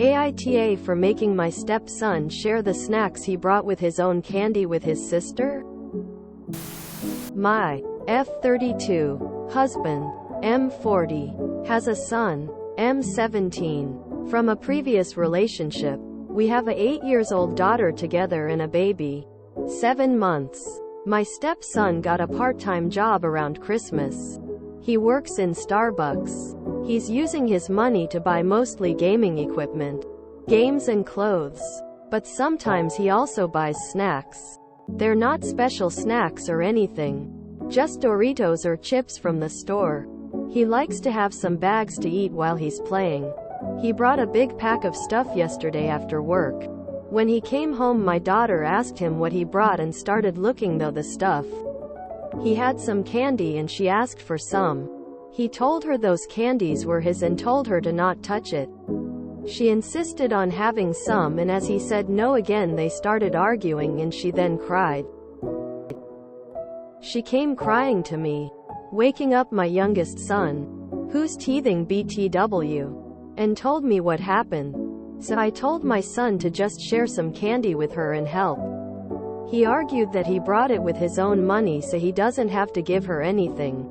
AITA for making my stepson share the snacks he brought with his own candy with his sister? My F32 husband, M40, has a son, M17, from a previous relationship. We have a 8-year-old daughter together and a baby, 7 months. My stepson got a part-time job around Christmas. He works in Starbucks. He's using his money to buy mostly gaming equipment, games and clothes. But sometimes he also buys snacks. They're not special snacks or anything, just Doritos or chips from the store. He likes to have some bags to eat while he's playing. He brought a big pack of stuff yesterday after work. When he came home, my daughter asked him what he brought and started looking through the stuff. He had some candy and she asked for some. He told her those candies were his and told her to not touch it. She insisted on having some, and as he said no again, they started arguing and she then cried. She came crying to me, waking up my youngest son, who's teething BTW, and told me what happened. So I told my son to just share some candy with her and help. He argued that he brought it with his own money so he doesn't have to give her anything.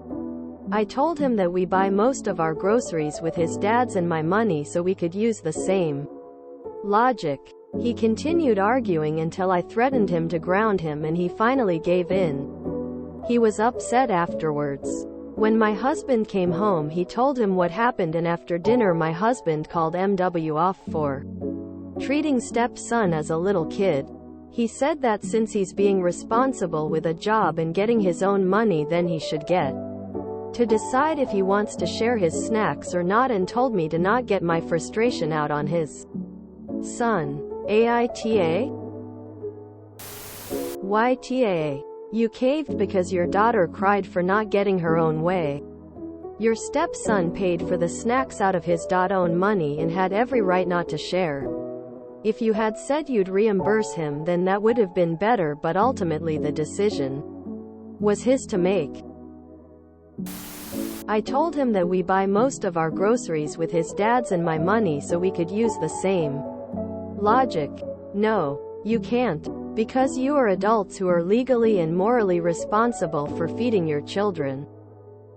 I told him that we buy most of our groceries with his dad's and my money so we could use the same logic. He continued arguing until I threatened him to ground him and he finally gave in. He was upset afterwards. When my husband came home, he told him what happened, and after dinner my husband called MW off for treating stepson as a little kid. He said that since he's being responsible with a job and getting his own money, then he should get to decide if he wants to share his snacks or not, and told me to not get my frustration out on his son. AITA? YTA. You caved because your daughter cried for not getting her own way. Your stepson paid for the snacks out of his own money and had every right not to share. If you had said you'd reimburse him, then that would have been better, but ultimately the decision was his to make. I told him that we buy most of our groceries with his dad's and my money so we could use the same logic. No, you can't. Because you are adults who are legally and morally responsible for feeding your children.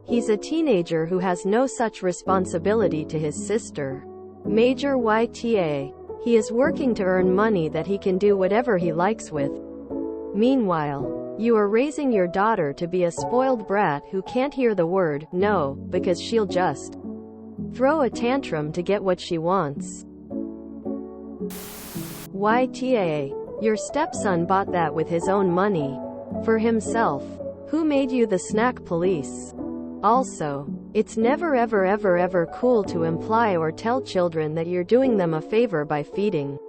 He's a teenager who has no such responsibility to his sister. Major YTA. He is working to earn money that he can do whatever he likes with. Meanwhile, you are raising your daughter to be a spoiled brat who can't hear the word no, because she'll just throw a tantrum to get what she wants. YTA. Your stepson bought that with his own money. For himself. Who made you the snack police? Also, it's never ever cool to imply or tell children that you're doing them a favor by feeding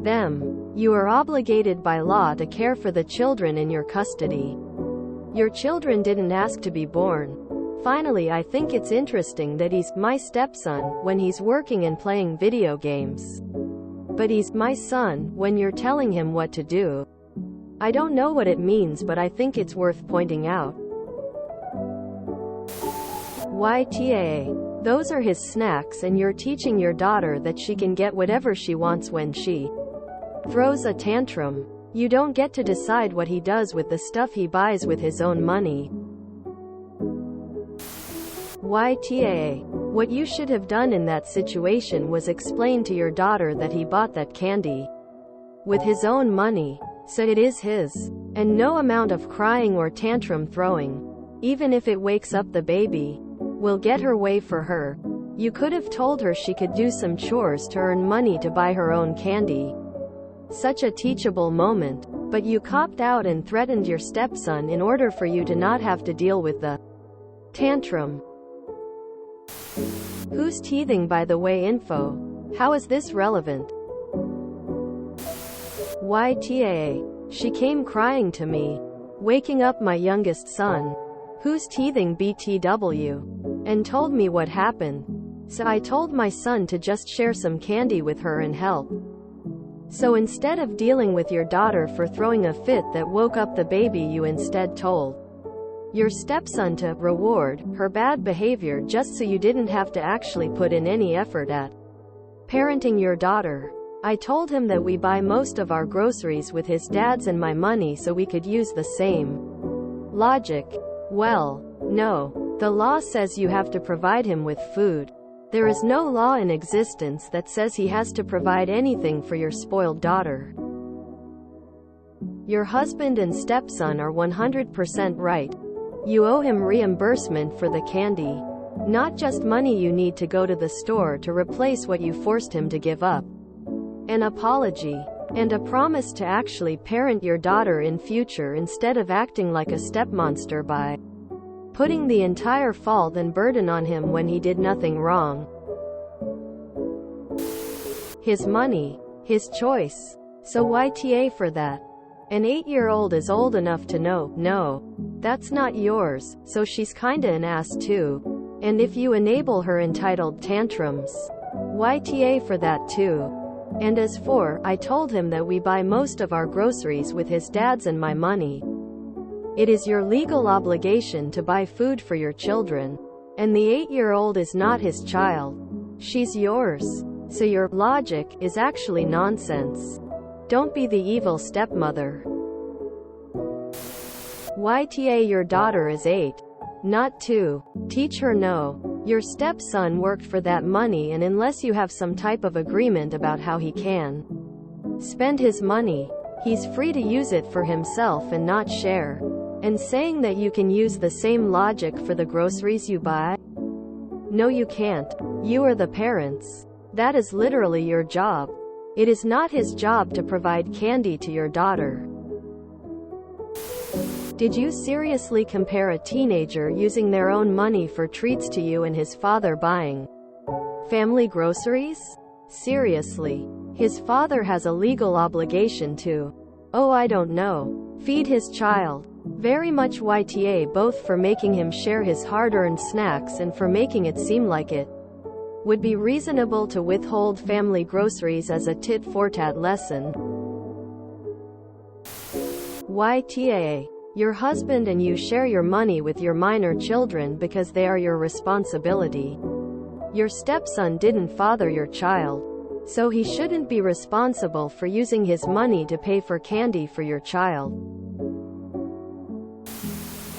them. You are obligated by law to care for the children in your custody. Your children didn't ask to be born. Finally, I think it's interesting that he's my stepson when he's working and playing video games. But he's my son when you're telling him what to do. I don't know what it means, but I think it's worth pointing out. YTA. Those are his snacks and you're teaching your daughter that she can get whatever she wants when she throws a tantrum. You don't get to decide what he does with the stuff he buys with his own money. YTA. What you should have done in that situation was explain to your daughter that he bought that candy with his own money, so it is his, and no amount of crying or tantrum throwing, even if it wakes up the baby, will get her way for her. You could have told her she could do some chores to earn money to buy her own candy. Such a teachable moment, but you copped out and threatened your stepson in order for you to not have to deal with the tantrum. Who's teething, by the way? Info. How is this relevant? YTA. She came crying to me, waking up my youngest son, who's teething BTW, and told me what happened. So I told my son to just share some candy with her and help. So instead of dealing with your daughter for throwing a fit that woke up the baby, you instead told your stepson to reward her bad behavior just so you didn't have to actually put in any effort at Parenting your daughter. I told him that we buy most of our groceries with his dad's and my money so we could use the same logic. Well, no. The law says you have to provide him with food. There is no law in existence that says he has to provide anything for your spoiled daughter. Your husband and stepson are 100% right. You owe him reimbursement for the candy. Not just money you need to go to the store to replace what you forced him to give up. An apology. And a promise to actually parent your daughter in future instead of acting like a stepmonster by putting the entire fault and burden on him when he did nothing wrong. His money. His choice. So YTA for that. An 8-year-old is old enough to know, no, that's not yours, so she's kinda an ass too. And if you enable her entitled tantrums, YTA for that too. And as for, I told him that we buy most of our groceries with his dad's and my money. It is your legal obligation to buy food for your children. And the 8-year-old is not his child. She's yours. So your logic is actually nonsense. Don't be the evil stepmother. YTA your daughter is 8. Not 2. Teach her no. Your stepson worked for that money, and unless you have some type of agreement about how he can spend his money, he's free to use it for himself and not share. And saying that you can use the same logic for the groceries you buy? No, you can't. You are the parents. That is literally your job. It is not his job to provide candy to your daughter. Did you seriously compare a teenager using their own money for treats to you and his father buying family groceries? Seriously. His father has a legal obligation to, oh I don't know, feed his child. Very much YTA both for making him share his hard-earned snacks and for making it seem like it would be reasonable to withhold family groceries as a tit-for-tat lesson. YTA. Your husband and you share your money with your minor children because they are your responsibility. Your stepson didn't father your child, so he shouldn't be responsible for using his money to pay for candy for your child.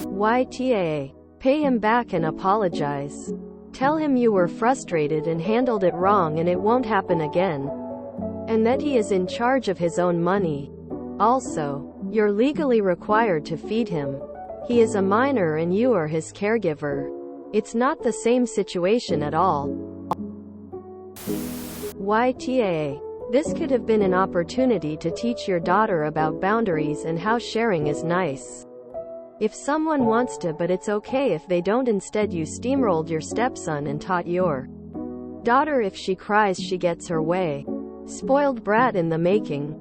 YTA. Pay him back and apologize. Tell him you were frustrated and handled it wrong and it won't happen again. And that he is in charge of his own money. Also, you're legally required to feed him. He is a minor and you are his caregiver. It's not the same situation at all. YTA. This could have been an opportunity to teach your daughter about boundaries and how sharing is nice. If someone wants to, but it's okay if they don't. Instead you steamrolled your stepson and taught your daughter if she cries she gets her way. Spoiled brat in the making.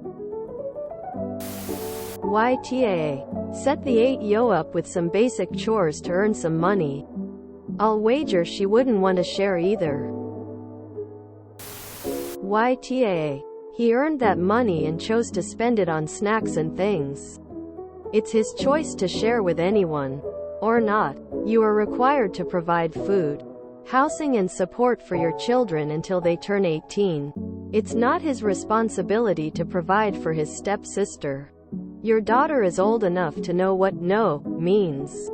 YTA. Set the 8-yo up with some basic chores to earn some money. I'll wager she wouldn't want to share either. YTA. He earned that money and chose to spend it on snacks and things. It's his choice to share with anyone. Or not. You are required to provide food, housing and support for your children until they turn 18. It's not his responsibility to provide for his stepsister. Your daughter is old enough to know what no means.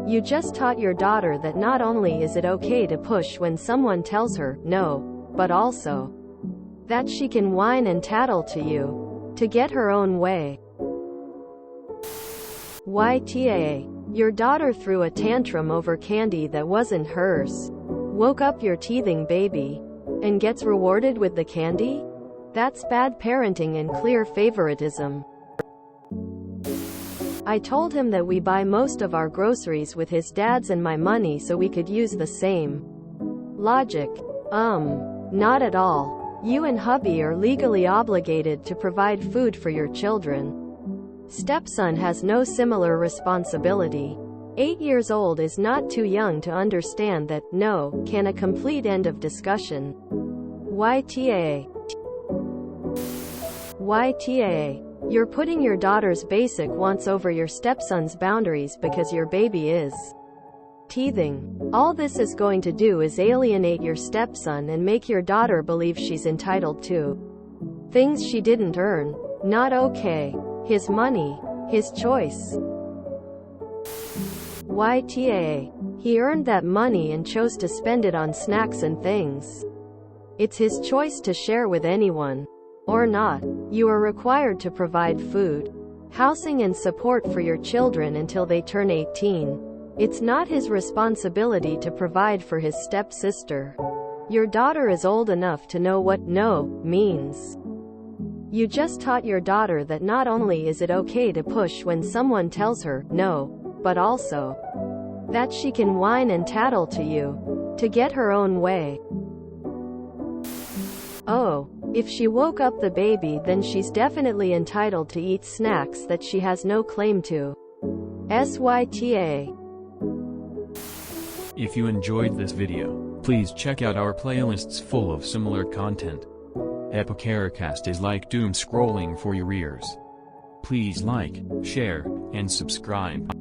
You just taught your daughter that not only is it okay to push when someone tells her no, but also that she can whine and tattle to you to get her own way. YTA. Your daughter threw a tantrum over candy that wasn't hers. Woke up your teething baby and gets rewarded with the candy? That's bad parenting and clear favoritism. I told him that we buy most of our groceries with his dad's and my money so we could use the same logic. Not at all. You and hubby are legally obligated to provide food for your children. Stepson has no similar responsibility. 8 years old is not too young to understand that no can a complete end of discussion. YTA. YTA. You're putting your daughter's basic wants over your stepson's boundaries because your baby is Teething. All this is going to do is alienate your stepson and make your daughter believe she's entitled to things she didn't earn. Not okay. His money. His choice. YTA. He earned that money and chose to spend it on snacks and things. It's his choice to share with anyone. Or not. You are required to provide food, housing and support for your children until they turn 18. It's not his responsibility to provide for his stepsister. Your daughter is old enough to know what no means. You just taught your daughter that not only is it okay to push when someone tells her no, but also that she can whine and tattle to you to get her own way. Oh, if she woke up the baby, then she's definitely entitled to eat snacks that she has no claim to. SYTA. If you enjoyed this video, please check out our playlists full of similar content. AmITheAsshole is like doom scrolling for your ears. Please like, share, and subscribe.